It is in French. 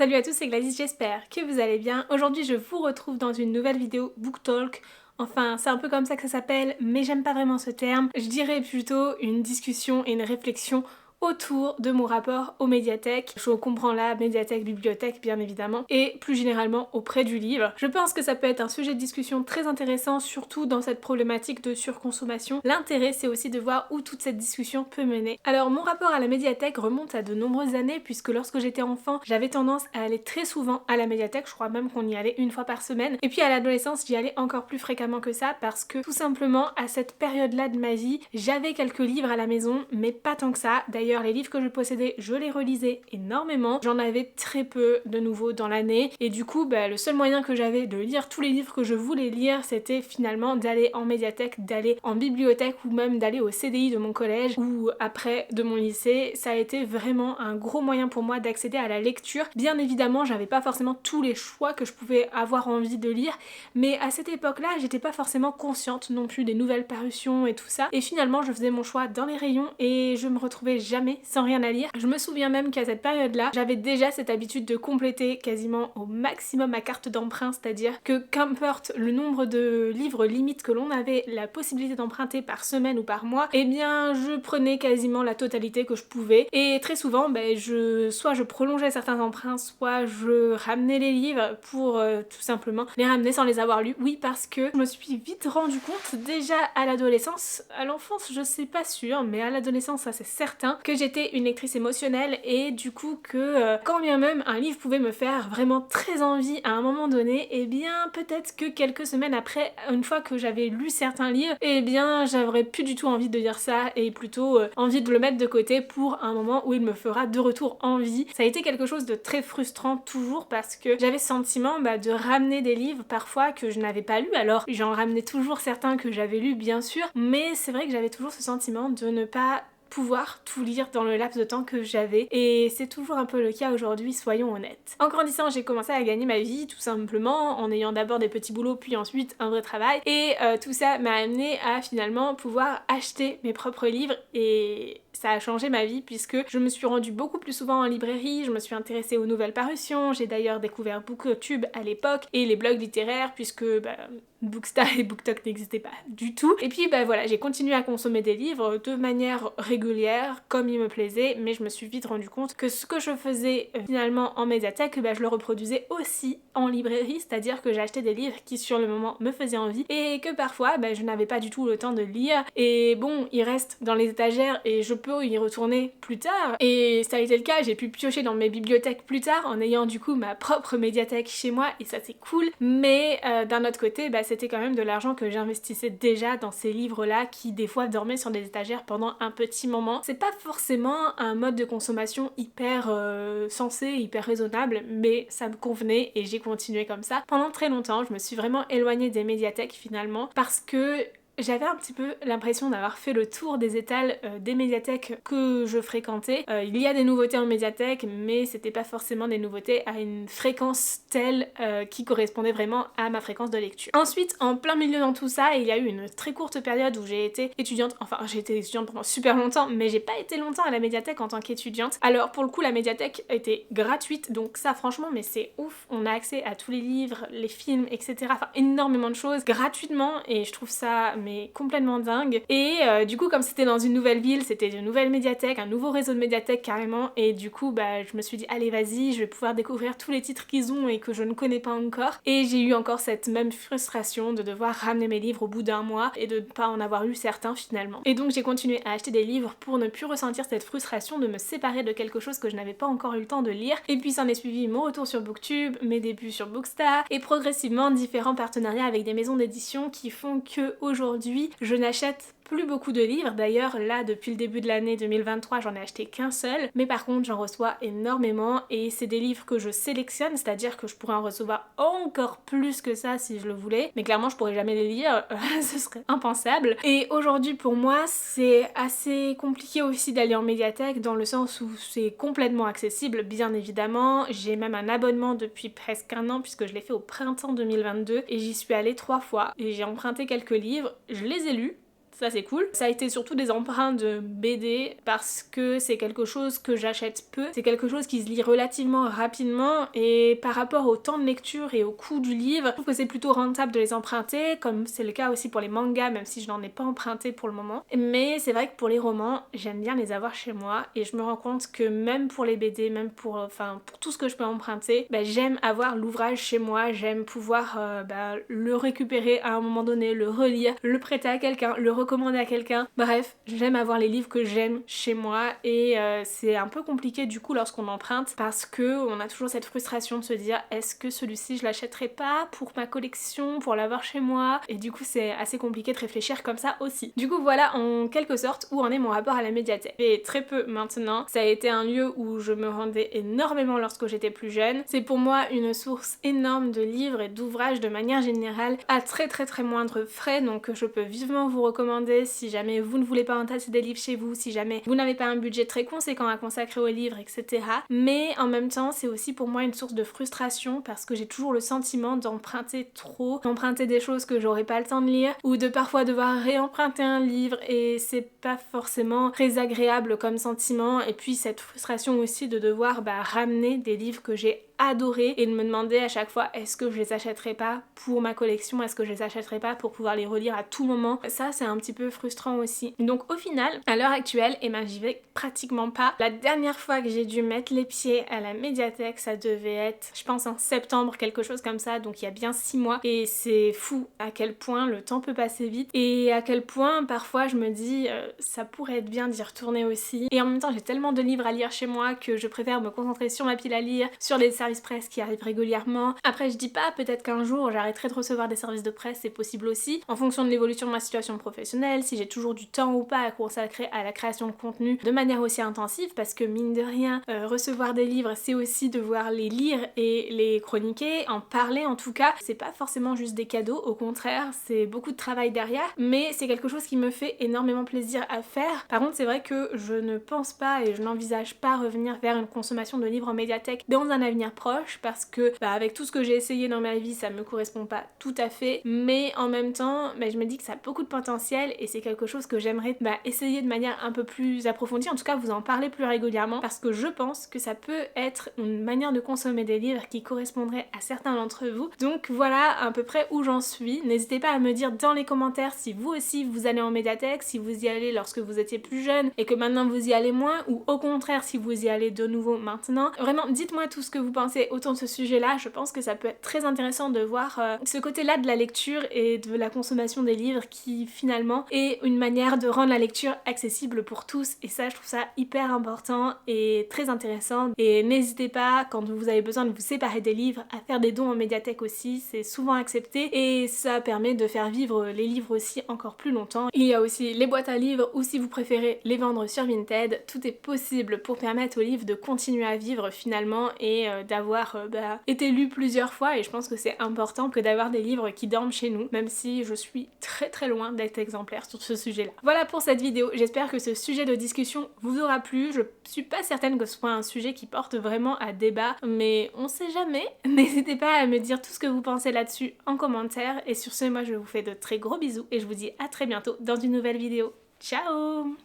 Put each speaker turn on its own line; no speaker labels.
Salut à tous, c'est Gladys, j'espère que vous allez bien. Aujourd'hui je vous retrouve dans une nouvelle vidéo Book Talk. Enfin, c'est un peu comme ça que ça s'appelle, mais j'aime pas vraiment ce terme. Je dirais plutôt une discussion et une réflexion autour de mon rapport aux médiathèques. Je comprends la médiathèque, bibliothèque bien évidemment, et plus généralement auprès du livre. Je pense que ça peut être un sujet de discussion très intéressant, surtout dans cette problématique de surconsommation. L'intérêt c'est aussi de voir où toute cette discussion peut mener. Alors mon rapport à la médiathèque remonte à de nombreuses années, puisque lorsque j'étais enfant, j'avais tendance à aller très souvent à la médiathèque, je crois même qu'on y allait une fois par semaine. Et puis à l'adolescence, j'y allais encore plus fréquemment que ça, parce que tout simplement à cette période-là de ma vie, j'avais quelques livres à la maison, mais pas tant que ça. D'ailleurs, les livres que je possédais, je les relisais énormément. J'en avais très peu de nouveaux dans l'année et du coup, le seul moyen que j'avais de lire tous les livres que je voulais lire, c'était finalement d'aller en médiathèque, d'aller en bibliothèque ou même d'aller au CDI de mon collège ou après de mon lycée. Ça a été vraiment un gros moyen pour moi d'accéder à la lecture. Bien évidemment, j'avais pas forcément tous les choix que je pouvais avoir envie de lire, mais à cette époque-là, j'étais pas forcément consciente non plus des nouvelles parutions et tout ça. Et finalement, je faisais mon choix dans les rayons et je me retrouvais jamais sans rien à lire. Je me souviens même qu'à cette période-là, j'avais déjà cette habitude de compléter quasiment au maximum ma carte d'emprunt, c'est-à-dire que qu'importe le nombre de livres limite que l'on avait la possibilité d'emprunter par semaine ou par mois, eh bien je prenais quasiment la totalité que je pouvais. Et très souvent, soit je prolongeais certains emprunts, soit je ramenais les livres pour tout simplement les ramener sans les avoir lus. Oui, parce que je me suis vite rendu compte déjà à l'adolescence, à l'enfance je sais pas sûr, mais à l'adolescence ça c'est certain, que j'étais une lectrice émotionnelle et du coup que quand bien même un livre pouvait me faire vraiment très envie à un moment donné, et bien peut-être que quelques semaines après, une fois que j'avais lu certains livres, et bien j'aurais plus du tout envie de lire ça et plutôt envie de le mettre de côté pour un moment où il me fera de retour envie. Ça a été quelque chose de très frustrant toujours parce que j'avais ce sentiment de ramener des livres parfois que je n'avais pas lus. Alors j'en ramenais toujours certains que j'avais lus bien sûr, mais c'est vrai que j'avais toujours ce sentiment de ne pas pouvoir tout lire dans le laps de temps que j'avais, et c'est toujours un peu le cas aujourd'hui, soyons honnêtes. En grandissant, j'ai commencé à gagner ma vie tout simplement en ayant d'abord des petits boulots puis ensuite un vrai travail, et tout ça m'a amené à finalement pouvoir acheter mes propres livres, et ça a changé ma vie puisque je me suis rendue beaucoup plus souvent en librairie, je me suis intéressée aux nouvelles parutions, j'ai d'ailleurs découvert BookTube à l'époque et les blogs littéraires puisque Bookstar et BookTok n'existaient pas du tout. Et puis voilà, j'ai continué à consommer des livres de manière régulière, comme il me plaisait, mais je me suis vite rendu compte que ce que je faisais finalement en médiathèque, je le reproduisais aussi en librairie, c'est-à-dire que j'achetais des livres qui sur le moment me faisaient envie et que parfois je n'avais pas du tout le temps de lire, et bon, ils restent dans les étagères et je peux y retourner plus tard, et ça a été le cas, j'ai pu piocher dans mes bibliothèques plus tard en ayant du coup ma propre médiathèque chez moi, et ça c'est cool, mais d'un autre côté, c'était quand même de l'argent que j'investissais déjà dans ces livres-là qui des fois dormaient sur des étagères pendant un petit moment. C'est pas forcément un mode de consommation hyper sensé, hyper raisonnable, mais ça me convenait et j'ai continué comme ça. Pendant très longtemps, je me suis vraiment éloignée des médiathèques finalement parce que j'avais un petit peu l'impression d'avoir fait le tour des étals des médiathèques que je fréquentais. Il y a des nouveautés en médiathèque, mais c'était pas forcément des nouveautés à une fréquence telle qui correspondait vraiment à ma fréquence de lecture. Ensuite, en plein milieu dans tout ça, il y a eu une très courte période où j'ai été étudiante, enfin j'ai été étudiante pendant super longtemps, mais j'ai pas été longtemps à la médiathèque en tant qu'étudiante. Alors pour le coup, la médiathèque était gratuite, donc ça franchement, mais c'est ouf, on a accès à tous les livres, les films, etc. Enfin énormément de choses gratuitement, et je trouve ça complètement dingue. Et du coup, comme c'était dans une nouvelle ville, c'était une nouvelle médiathèque, un nouveau réseau de médiathèques carrément, et du coup je me suis dit allez vas-y, je vais pouvoir découvrir tous les titres qu'ils ont et que je ne connais pas encore, et j'ai eu encore cette même frustration de devoir ramener mes livres au bout d'un mois et de ne pas en avoir lu certains finalement. Et donc j'ai continué à acheter des livres pour ne plus ressentir cette frustration de me séparer de quelque chose que je n'avais pas encore eu le temps de lire, et puis s'en est suivi mon retour sur BookTube, mes débuts sur Bookstar, et progressivement différents partenariats avec des maisons d'édition qui font que aujourd'hui je n'achète plus beaucoup de livres. D'ailleurs là depuis le début de l'année 2023 j'en ai acheté qu'un seul, mais par contre j'en reçois énormément et c'est des livres que je sélectionne, c'est-à-dire que je pourrais en recevoir encore plus que ça si je le voulais, mais clairement je pourrais jamais les lire, ce serait impensable. Et aujourd'hui pour moi c'est assez compliqué aussi d'aller en médiathèque dans le sens où c'est complètement accessible bien évidemment, j'ai même un abonnement depuis presque un an puisque je l'ai fait au printemps 2022 et j'y suis allée 3 fois et j'ai emprunté quelques livres, je les ai lus. ça c'est cool. Ça a été surtout des emprunts de BD parce que c'est quelque chose que j'achète peu, c'est quelque chose qui se lit relativement rapidement et par rapport au temps de lecture et au coût du livre, je trouve que c'est plutôt rentable de les emprunter, comme c'est le cas aussi pour les mangas, même si je n'en ai pas emprunté pour le moment. Mais c'est vrai que pour les romans, j'aime bien les avoir chez moi et je me rends compte que même pour les BD, même pour tout ce que je peux emprunter, j'aime avoir l'ouvrage chez moi, j'aime pouvoir le récupérer à un moment donné, le relire, le prêter à quelqu'un, le recommander à quelqu'un. Bref, j'aime avoir les livres que j'aime chez moi et c'est un peu compliqué du coup lorsqu'on emprunte parce que on a toujours cette frustration de se dire est-ce que celui-ci je l'achèterai pas pour ma collection, pour l'avoir chez moi, et du coup c'est assez compliqué de réfléchir comme ça aussi. Du coup voilà en quelque sorte où en est mon rapport à la médiathèque. Et très peu maintenant, ça a été un lieu où je me rendais énormément lorsque j'étais plus jeune. C'est pour moi une source énorme de livres et d'ouvrages de manière générale à très moindre frais, donc je peux vivement vous recommander si jamais vous ne voulez pas entasser des livres chez vous, si jamais vous n'avez pas un budget très conséquent à consacrer aux livres, etc. Mais en même temps c'est aussi pour moi une source de frustration parce que j'ai toujours le sentiment d'emprunter trop, d'emprunter des choses que j'aurais pas le temps de lire ou de parfois devoir réemprunter un livre et c'est pas forcément très agréable comme sentiment, et puis cette frustration aussi de devoir ramener des livres que j'ai adoré et de me demander à chaque fois est-ce que je les achèterai pas pour ma collection, est-ce que je les achèterai pas pour pouvoir les relire à tout moment. Ça c'est un petit peu frustrant aussi. Donc au final, à l'heure actuelle, j'y vais pratiquement pas. La dernière fois que j'ai dû mettre les pieds à la médiathèque, ça devait être, je pense en septembre, quelque chose comme ça, donc il y a bien 6 mois. Et c'est fou à quel point le temps peut passer vite et à quel point parfois je me dis ça pourrait être bien d'y retourner aussi. Et en même temps j'ai tellement de livres à lire chez moi que je préfère me concentrer sur ma pile à lire, sur les services presse qui arrivent régulièrement. Après je dis pas, peut-être qu'un jour j'arrêterai de recevoir des services de presse, c'est possible aussi, en fonction de l'évolution de ma situation professionnelle, si j'ai toujours du temps ou pas à consacrer à la création de contenu de manière aussi intensive, parce que mine de rien, recevoir des livres c'est aussi devoir les lire et les chroniquer, en parler en tout cas, c'est pas forcément juste des cadeaux, au contraire c'est beaucoup de travail derrière, mais c'est quelque chose qui me fait énormément plaisir à faire. Par contre c'est vrai que je ne pense pas et je n'envisage pas revenir vers une consommation de livres en médiathèque dans un avenir proche parce que avec tout ce que j'ai essayé dans ma vie ça me correspond pas tout à fait, mais en même temps je me dis que ça a beaucoup de potentiel et c'est quelque chose que j'aimerais essayer de manière un peu plus approfondie, en tout cas vous en parler plus régulièrement parce que je pense que ça peut être une manière de consommer des livres qui correspondrait à certains d'entre vous. Donc voilà à peu près où j'en suis. N'hésitez pas à me dire dans les commentaires si vous aussi vous allez en médiathèque, si vous y allez lorsque vous étiez plus jeune et que maintenant vous y allez moins, ou au contraire si vous y allez de nouveau maintenant. Vraiment dites-moi tout ce que vous pensez autour de ce sujet-là, je pense que ça peut être très intéressant de voir ce côté-là de la lecture et de la consommation des livres qui finalement est une manière de rendre la lecture accessible pour tous, et ça je trouve ça hyper important et très intéressant. Et n'hésitez pas quand vous avez besoin de vous séparer des livres à faire des dons en médiathèque aussi, c'est souvent accepté et ça permet de faire vivre les livres aussi encore plus longtemps. Il y a aussi les boîtes à livres ou si vous préférez les vendre sur Vinted, tout est possible pour permettre aux livres de continuer à vivre finalement et d'avoir été lu plusieurs fois, et je pense que c'est important que d'avoir des livres qui dorment chez nous, même si je suis très loin d'être exemplaire sur ce sujet-là. Voilà pour cette vidéo, j'espère que ce sujet de discussion vous aura plu. Je suis pas certaine que ce soit un sujet qui porte vraiment à débat, mais on sait jamais. N'hésitez pas à me dire tout ce que vous pensez là-dessus en commentaire, et sur ce moi je vous fais de très gros bisous et je vous dis à très bientôt dans une nouvelle vidéo. Ciao!